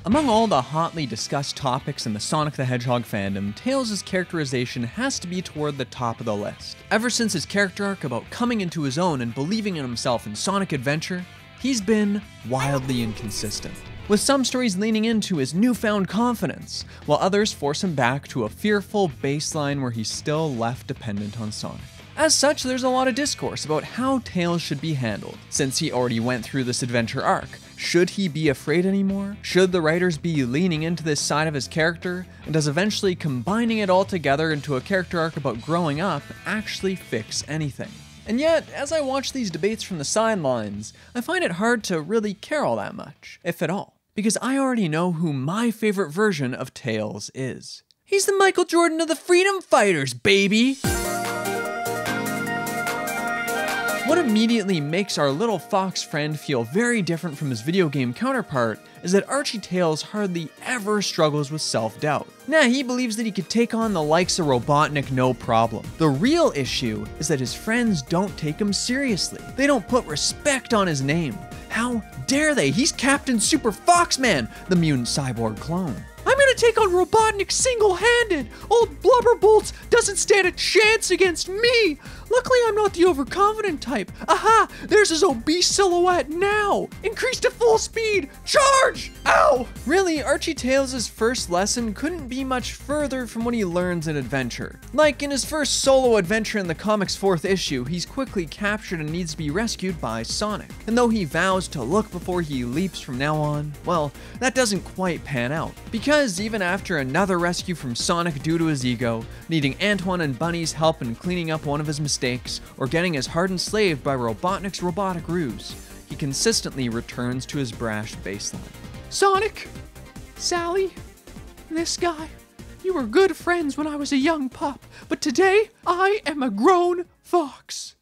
Among all the hotly discussed topics in the Sonic the Hedgehog fandom, Tails' characterization has to be toward the top of the list. Ever since his character arc about coming into his own and believing in himself in Sonic Adventure, he's been wildly inconsistent, with some stories leaning into his newfound confidence, while others force him back to a fearful baseline where he's still left dependent on Sonic. As such, there's a lot of discourse about how Tails should be handled, since he already went through this adventure arc. Should he be afraid anymore? Should the writers be leaning into this side of his character? And does eventually combining it all together into a character arc about growing up actually fix anything? And yet, as I watch these debates from the sidelines, I find it hard to really care all that much, if at all, because I already know who my favorite version of Tails is. He's the Michael Jordan of the Freedom Fighters, baby! What immediately makes our little fox friend feel very different from his video game counterpart is that Archie Tails hardly ever struggles with self-doubt. Nah, he believes that he could take on the likes of Robotnik no problem. The real issue is that his friends don't take him seriously. They don't put respect on his name. How dare they? He's Captain Super Foxman, the mutant cyborg clone. I'm gonna take on Robotnik single-handed! Old Blubberbolts doesn't stand a chance against me! Luckily I'm not the overconfident type. Aha! There's his obese silhouette now! Increase to full speed! Charge! Ow! Really, Archie Tails' first lesson couldn't be much further from what he learns in Adventure. Like in his first solo adventure in the comic's 4th issue, he's quickly captured and needs to be rescued by Sonic. And though he vows to look before he leaps from now on, well, that doesn't quite pan out. Because even after another rescue from Sonic due to his ego, needing Antoine and Bunny's help in cleaning up one of his mistakes, or getting his heart enslaved by Robotnik's robotic ruse, he consistently returns to his brash baseline. Sonic, Sally, this guy, you were good friends when I was a young pup, but today I am a grown fox.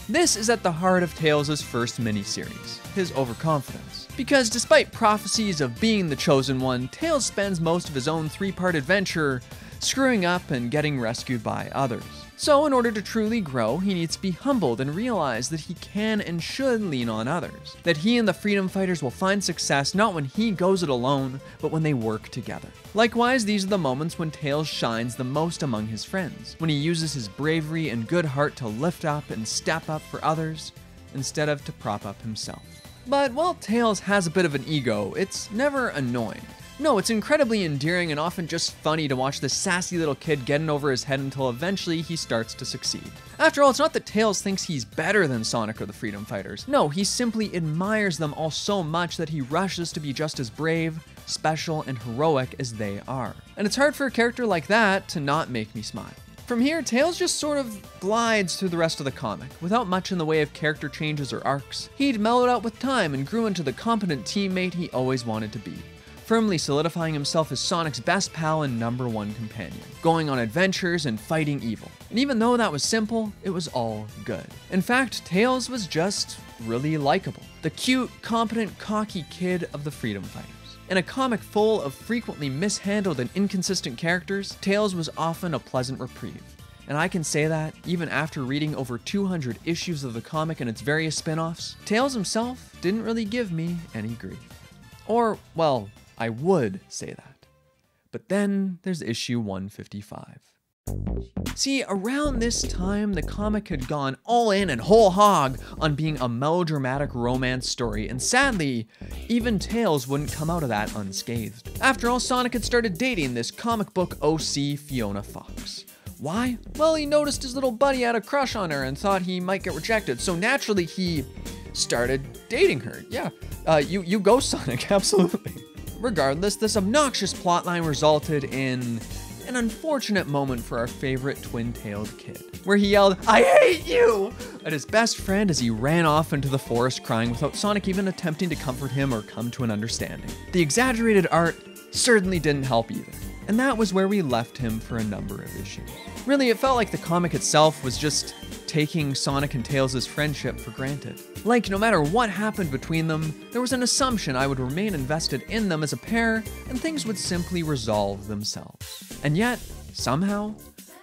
This is at the heart of Tails' first miniseries, his overconfidence. Because despite prophecies of being the chosen one, Tails spends most of his own 3-part adventure screwing up and getting rescued by others. So in order to truly grow, he needs to be humbled and realize that he can and should lean on others. That he and the Freedom Fighters will find success not when he goes it alone, but when they work together. Likewise, these are the moments when Tails shines the most among his friends, when he uses his bravery and good heart to lift up and step up for others, instead of to prop up himself. But while Tails has a bit of an ego, it's never annoying. No, it's incredibly endearing and often just funny to watch this sassy little kid getting over his head until eventually he starts to succeed. After all, it's not that Tails thinks he's better than Sonic or the Freedom Fighters. No, he simply admires them all so much that he rushes to be just as brave, special, and heroic as they are. And it's hard for a character like that to not make me smile. From here, Tails just sort of glides through the rest of the comic, without much in the way of character changes or arcs. He'd mellowed out with time and grew into the competent teammate he always wanted to be, firmly solidifying himself as Sonic's best pal and #1 companion, going on adventures and fighting evil. And even though that was simple, it was all good. In fact, Tails was just really likable. The cute, competent, cocky kid of the Freedom Fighters. In a comic full of frequently mishandled and inconsistent characters, Tails was often a pleasant reprieve. And I can say that, even after reading over 200 issues of the comic and its various spin-offs, Tails himself didn't really give me any grief. Or, well, I would say that. But then there's issue 155. See, around this time, the comic had gone all in and whole hog on being a melodramatic romance story, and sadly, even Tails wouldn't come out of that unscathed. After all, Sonic had started dating this comic book OC Fiona Fox. Why? Well, he noticed his little buddy had a crush on her and thought he might get rejected, so naturally he started dating her. Yeah, you go, Sonic, absolutely. Regardless, this obnoxious plotline resulted in an unfortunate moment for our favorite twin-tailed kid, where he yelled, "I hate you!" at his best friend as he ran off into the forest crying without Sonic even attempting to comfort him or come to an understanding. The exaggerated art certainly didn't help either, and that was where we left him for a number of issues. Really, it felt like the comic itself was just taking Sonic and Tails' friendship for granted. Like, no matter what happened between them, there was an assumption I would remain invested in them as a pair, and things would simply resolve themselves. And yet, somehow,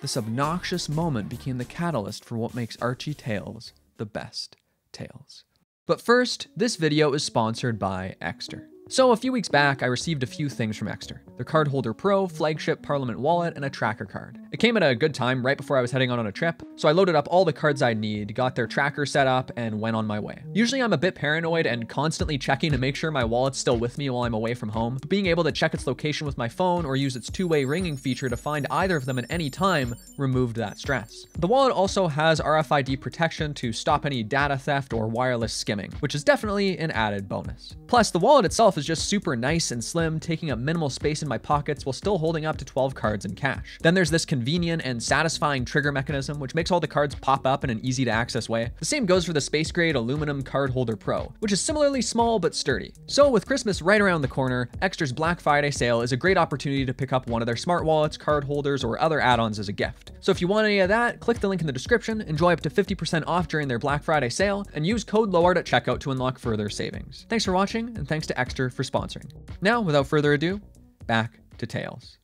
this obnoxious moment became the catalyst for what makes Archie Tails the best Tails. But first, this video is sponsored by Exter. So a few weeks back, I received a few things from Exter. Their Cardholder Pro, flagship Parliament wallet, and a tracker card. It came at a good time right before I was heading on a trip, so I loaded up all the cards I'd need, got their tracker set up, and went on my way. Usually I'm a bit paranoid and constantly checking to make sure my wallet's still with me while I'm away from home, but being able to check its location with my phone or use its two-way ringing feature to find either of them at any time removed that stress. The wallet also has RFID protection to stop any data theft or wireless skimming, which is definitely an added bonus. Plus, the wallet itself is just super nice and slim, taking up minimal space in my pockets while still holding up to 12 cards in cash. Then there's this convenient and satisfying trigger mechanism, which makes all the cards pop up in an easy to access way. The same goes for the space grade aluminum Cardholder Pro, which is similarly small but sturdy. So with Christmas right around the corner, Exter's Black Friday sale is a great opportunity to pick up one of their smart wallets, card holders, or other add-ons as a gift. So if you want any of that, click the link in the description, enjoy up to 50% off during their Black Friday sale, and use code LOWARD at checkout to unlock further savings. Thanks for watching, and thanks to Exter for sponsoring. Now, without further ado, back to Tails.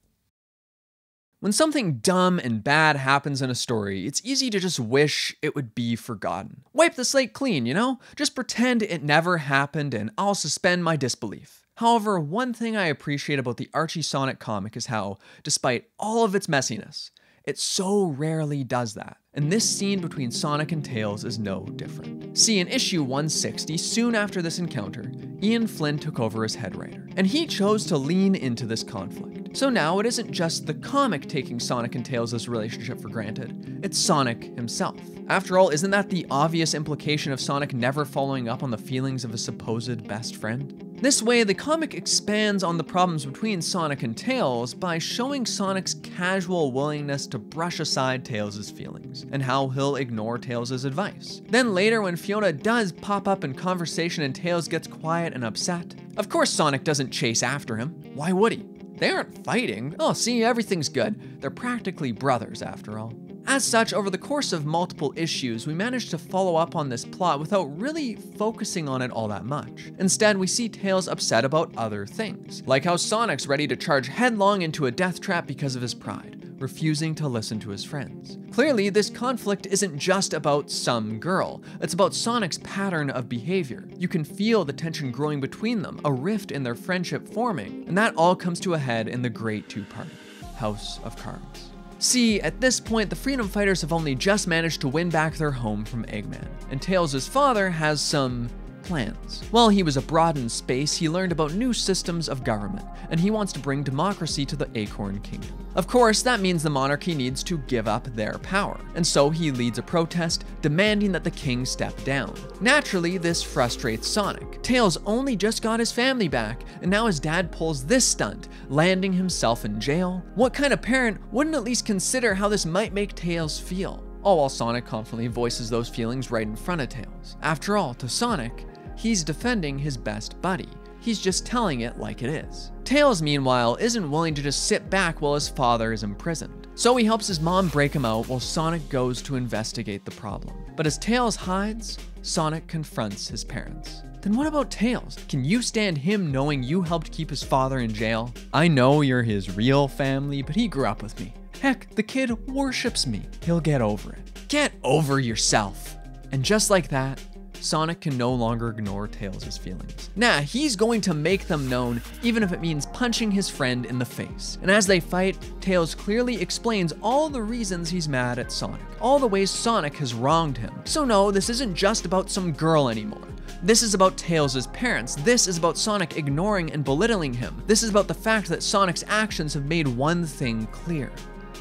When something dumb and bad happens in a story, it's easy to just wish it would be forgotten. Wipe the slate clean, you know? Just pretend it never happened and I'll suspend my disbelief. However, one thing I appreciate about the Archie Sonic comic is how, despite all of its messiness, it so rarely does that. And this scene between Sonic and Tails is no different. See, in issue 160, soon after this encounter, Ian Flynn took over as head writer, and he chose to lean into this conflict. So now it isn't just the comic taking Sonic and Tails' relationship for granted, it's Sonic himself. After all, isn't that the obvious implication of Sonic never following up on the feelings of a supposed best friend? This way, the comic expands on the problems between Sonic and Tails by showing Sonic's casual willingness to brush aside Tails' feelings, and how he'll ignore Tails' advice. Then later, when Fiona does pop up in conversation and Tails gets quiet and upset, of course Sonic doesn't chase after him. Why would he? They aren't fighting. Oh, see, everything's good. They're practically brothers after all. As such, over the course of multiple issues, we managed to follow up on this plot without really focusing on it all that much. Instead, we see Tails upset about other things, like how Sonic's ready to charge headlong into a death trap because of his pride, refusing to listen to his friends. Clearly, this conflict isn't just about some girl, it's about Sonic's pattern of behavior. You can feel the tension growing between them, a rift in their friendship forming, and that all comes to a head in the great two-part, House of Cards. See, at this point, the Freedom Fighters have only just managed to win back their home from Eggman, and Tails' father has some plans. While he was abroad in space, he learned about new systems of government, and he wants to bring democracy to the Acorn Kingdom. Of course, that means the monarchy needs to give up their power, and so he leads a protest demanding that the king step down. Naturally, this frustrates Sonic. Tails only just got his family back, and now his dad pulls this stunt, landing himself in jail. What kind of parent wouldn't at least consider how this might make Tails feel? All while Sonic confidently voices those feelings right in front of Tails. After all, to Sonic, he's defending his best buddy. He's just telling it like it is. Tails, meanwhile, isn't willing to just sit back while his father is imprisoned. So he helps his mom break him out while Sonic goes to investigate the problem. But as Tails hides, Sonic confronts his parents. Then what about Tails? Can you stand him knowing you helped keep his father in jail? I know you're his real family, but he grew up with me. Heck, the kid worships me. He'll get over it. Get over yourself. And just like that, Sonic can no longer ignore Tails' feelings. Nah, he's going to make them known, even if it means punching his friend in the face. And as they fight, Tails clearly explains all the reasons he's mad at Sonic, all the ways Sonic has wronged him. So no, this isn't just about some girl anymore. This is about Tails' parents. This is about Sonic ignoring and belittling him. This is about the fact that Sonic's actions have made one thing clear.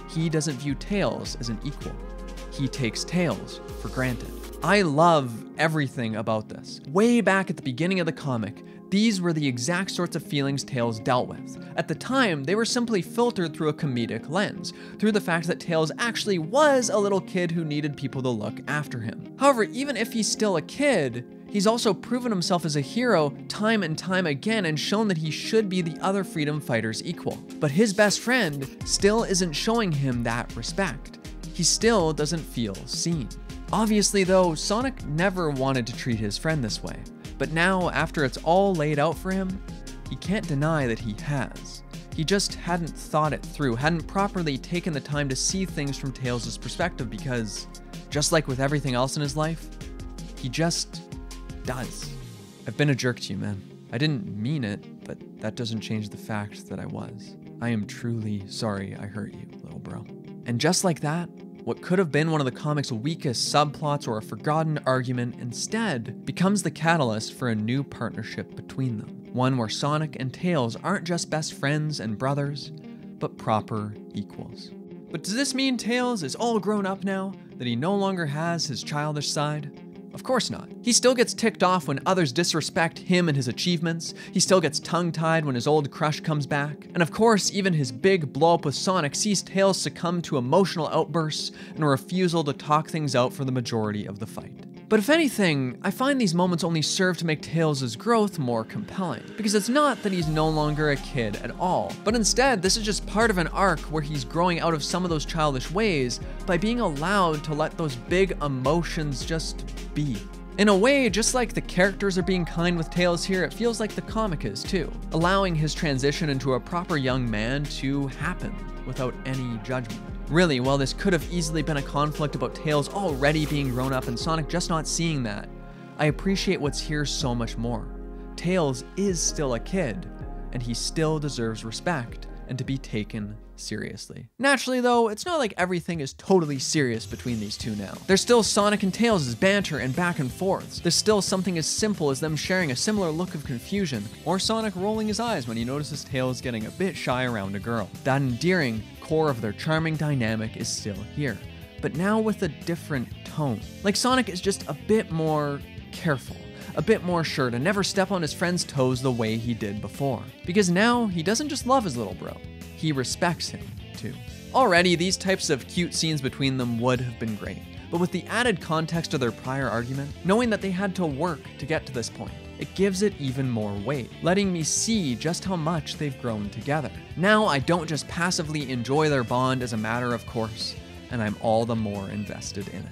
He doesn't view Tails as an equal. He takes Tails for granted. I love everything about this. Way back at the beginning of the comic, these were the exact sorts of feelings Tails dealt with. At the time, they were simply filtered through a comedic lens, through the fact that Tails actually was a little kid who needed people to look after him. However, even if he's still a kid, he's also proven himself as a hero time and time again and shown that he should be the other freedom fighters' equal. But his best friend still isn't showing him that respect. He still doesn't feel seen. Obviously though, Sonic never wanted to treat his friend this way, but now after it's all laid out for him, he can't deny that he has. He just hadn't thought it through, hadn't properly taken the time to see things from Tails' perspective because, just like with everything else in his life, he just does. I've been a jerk to you, man. I didn't mean it, but that doesn't change the fact that I was. I am truly sorry I hurt you, little bro. And just like that, what could have been one of the comic's weakest subplots or a forgotten argument instead becomes the catalyst for a new partnership between them. One where Sonic and Tails aren't just best friends and brothers, but proper equals. But does this mean Tails is all grown up now, that he no longer has his childish side? Of course not. He still gets ticked off when others disrespect him and his achievements. He still gets tongue-tied when his old crush comes back. And of course, even his big blow-up with Sonic sees Tails succumb to emotional outbursts and a refusal to talk things out for the majority of the fight. But if anything, I find these moments only serve to make Tails' growth more compelling, because it's not that he's no longer a kid at all, but instead this is just part of an arc where he's growing out of some of those childish ways by being allowed to let those big emotions just be. In a way, just like the characters are being kind with Tails here, it feels like the comic is too, allowing his transition into a proper young man to happen without any judgment. Really, while this could have easily been a conflict about Tails already being grown up and Sonic just not seeing that, I appreciate what's here so much more. Tails is still a kid, and he still deserves respect and to be taken seriously. Naturally though, it's not like everything is totally serious between these two now. There's still Sonic and Tails' banter and back and forths. There's still something as simple as them sharing a similar look of confusion, or Sonic rolling his eyes when he notices Tails getting a bit shy around a girl. That endearing core of their charming dynamic is still here, but now with a different tone. Like Sonic is just a bit more careful, a bit more sure to never step on his friend's toes the way he did before. Because now, he doesn't just love his little bro, he respects him too. Already, these types of cute scenes between them would have been great, but with the added context of their prior argument, knowing that they had to work to get to this point, it gives it even more weight, letting me see just how much they've grown together. Now, I don't just passively enjoy their bond as a matter of course, and I'm all the more invested in it.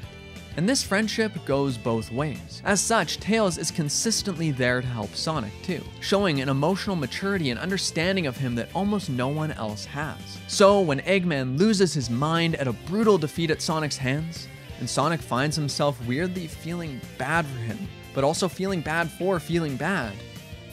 And this friendship goes both ways. As such, Tails is consistently there to help Sonic too, showing an emotional maturity and understanding of him that almost no one else has. So when Eggman loses his mind at a brutal defeat at Sonic's hands, and Sonic finds himself weirdly feeling bad for him, but also feeling bad for feeling bad,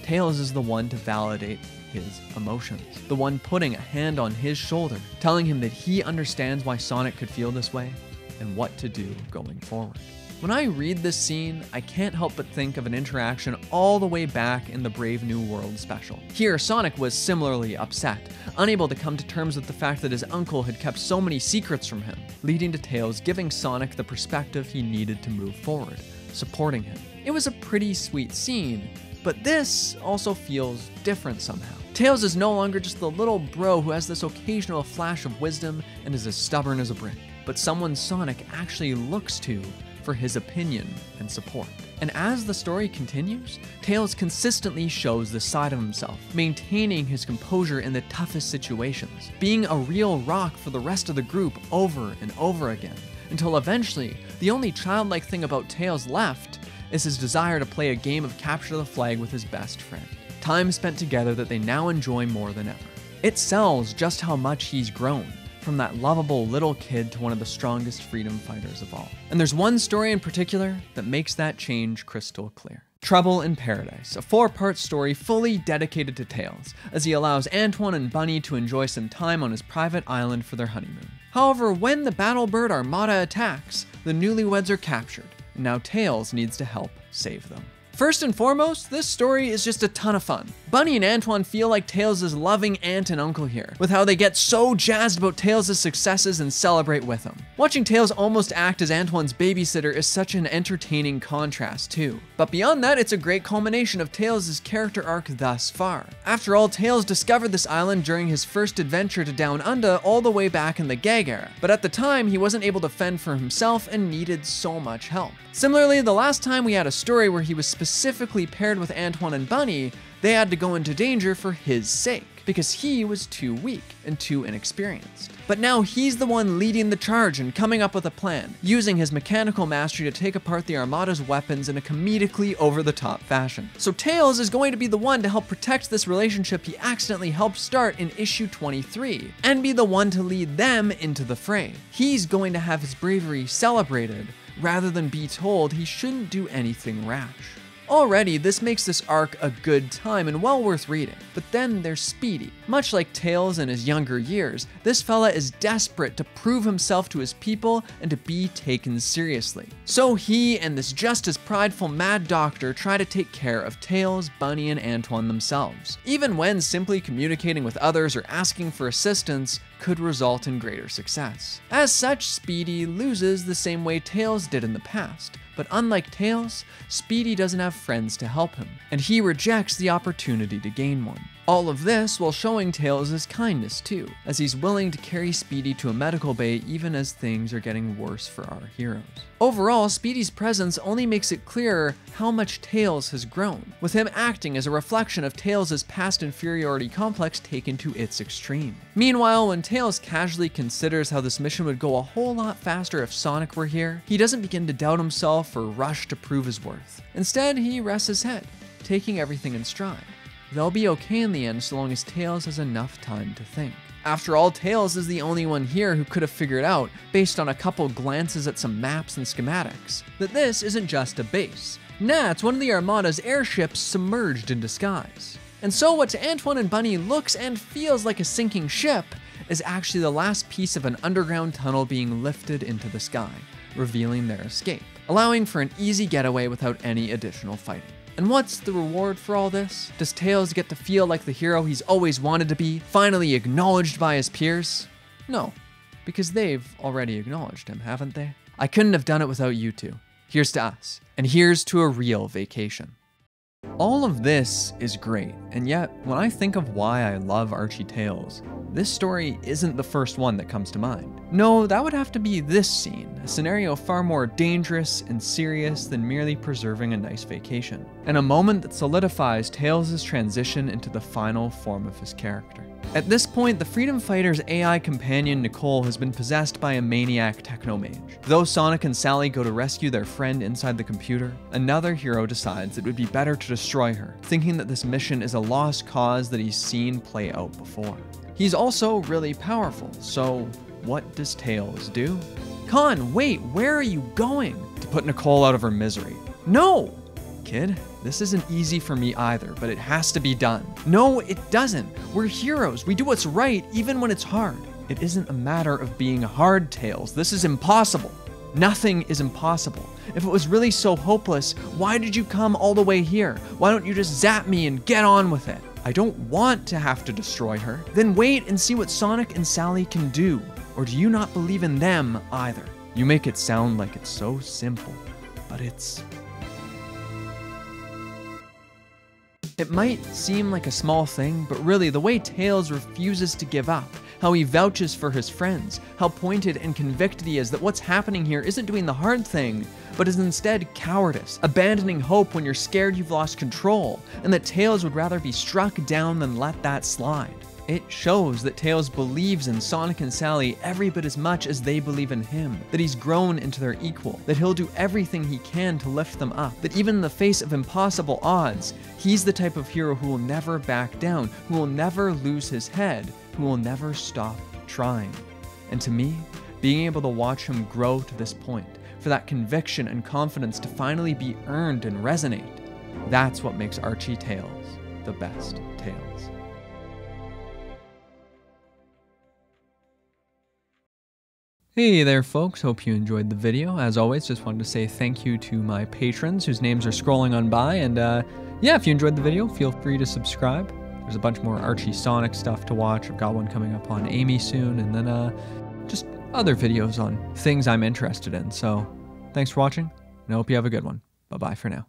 Tails is the one to validate his emotions, the one putting a hand on his shoulder, telling him that he understands why Sonic could feel this way, and what to do going forward. When I read this scene, I can't help but think of an interaction all the way back in the Brave New World special. Here, Sonic was similarly upset, unable to come to terms with the fact that his uncle had kept so many secrets from him, leading to Tails giving Sonic the perspective he needed to move forward, supporting him. It was a pretty sweet scene, but this also feels different somehow. Tails is no longer just the little bro who has this occasional flash of wisdom and is as stubborn as a brick, but someone Sonic actually looks to for his opinion and support. And as the story continues, Tails consistently shows this side of himself, maintaining his composure in the toughest situations, being a real rock for the rest of the group over and over again, until eventually, the only childlike thing about Tails left is his desire to play a game of capture the flag with his best friend. Time spent together that they now enjoy more than ever. It sells just how much he's grown, from that lovable little kid to one of the strongest freedom fighters of all. And there's one story in particular that makes that change crystal clear. Trouble in Paradise, a 4-part story fully dedicated to Tails, as he allows Antoine and Bunny to enjoy some time on his private island for their honeymoon. However, when the Battlebird Armada attacks, the newlyweds are captured, and now Tails needs to help save them. First and foremost, this story is just a ton of fun. Bunny and Antoine feel like Tails' loving aunt and uncle here, with how they get so jazzed about Tails' successes and celebrate with him. Watching Tails almost act as Antoine's babysitter is such an entertaining contrast too. But beyond that, it's a great culmination of Tails' character arc thus far. After all, Tails discovered this island during his first adventure to Down Under all the way back in the Gag era, but at the time he wasn't able to fend for himself and needed so much help. Similarly, the last time we had a story where he was specifically paired with Antoine and Bunny, they had to go into danger for his sake, because he was too weak and too inexperienced. But now he's the one leading the charge and coming up with a plan, using his mechanical mastery to take apart the Armada's weapons in a comedically over-the-top fashion. So Tails is going to be the one to help protect this relationship he accidentally helped start in issue 23, and be the one to lead them into the fray. He's going to have his bravery celebrated, rather than be told he shouldn't do anything rash. Already, this makes this arc a good time and well worth reading. But then there's Speedy. Much like Tails in his younger years, this fella is desperate to prove himself to his people and to be taken seriously. So he and this just as prideful Mad Doctor try to take care of Tails, Bunny, and Antoine themselves, even when simply communicating with others or asking for assistance could result in greater success. As such, Speedy loses the same way Tails did in the past. But unlike Tails, Speedy doesn't have friends to help him, and he rejects the opportunity to gain one. All of this while showing Tails his kindness too, as he's willing to carry Speedy to a medical bay even as things are getting worse for our heroes. Overall, Speedy's presence only makes it clearer how much Tails has grown, with him acting as a reflection of Tails' past inferiority complex taken to its extreme. Meanwhile, when Tails casually considers how this mission would go a whole lot faster if Sonic were here, he doesn't begin to doubt himself or rush to prove his worth. Instead, he rests his head, taking everything in stride. They'll be okay in the end so long as Tails has enough time to think. After all, Tails is the only one here who could have figured out, based on a couple glances at some maps and schematics, that this isn't just a base. Nah, it's one of the Armada's airships submerged in disguise. And so what to Antoine and Bunny looks and feels like a sinking ship is actually the last piece of an underground tunnel being lifted into the sky, revealing their escape, allowing for an easy getaway without any additional fighting. And what's the reward for all this? Does Tails get to feel like the hero he's always wanted to be, finally acknowledged by his peers? No, because they've already acknowledged him, haven't they? I couldn't have done it without you two. Here's to us, and here's to a real vacation. All of this is great, and yet, when I think of why I love Archie Tails, this story isn't the first one that comes to mind. No, that would have to be this scene, a scenario far more dangerous and serious than merely preserving a nice vacation, and a moment that solidifies Tails' transition into the final form of his character. At this point, the Freedom Fighter's AI companion Nicole has been possessed by a maniac technomage. Though Sonic and Sally go to rescue their friend inside the computer, another hero decides it would be better to destroy her, thinking that this mission is a lost cause that he's seen play out before. He's also really powerful, so what does Tails do? Con, wait, where are you going? To put Nicole out of her misery. No! Kid, this isn't easy for me either, but it has to be done. No, it doesn't. We're heroes. We do what's right, even when it's hard. It isn't a matter of being hard, Tails. This is impossible. Nothing is impossible. If it was really so hopeless, why did you come all the way here? Why don't you just zap me and get on with it? I don't want to have to destroy her. Then wait and see what Sonic and Sally can do. Or do you not believe in them either? You make it sound like it's so simple, but it's... It might seem like a small thing, but really the way Tails refuses to give up, how he vouches for his friends, how pointed and convicted he is that what's happening here isn't doing the hard thing, but is instead cowardice, abandoning hope when you're scared you've lost control, and that Tails would rather be struck down than let that slide. It shows that Tails believes in Sonic and Sally every bit as much as they believe in him, that he's grown into their equal, that he'll do everything he can to lift them up, that even in the face of impossible odds, he's the type of hero who will never back down, who will never lose his head, who will never stop trying. And to me, being able to watch him grow to this point, for that conviction and confidence to finally be earned and resonate, that's what makes Archie Tails the best Tails. Hey there folks, hope you enjoyed the video. As always, just wanted to say thank you to my patrons whose names are scrolling on by, and yeah, if you enjoyed the video, feel free to subscribe. There's a bunch more Archie Sonic stuff to watch. I've got one coming up on Amy soon, and then just other videos on things I'm interested in. So thanks for watching, and I hope you have a good one. Bye-bye for now.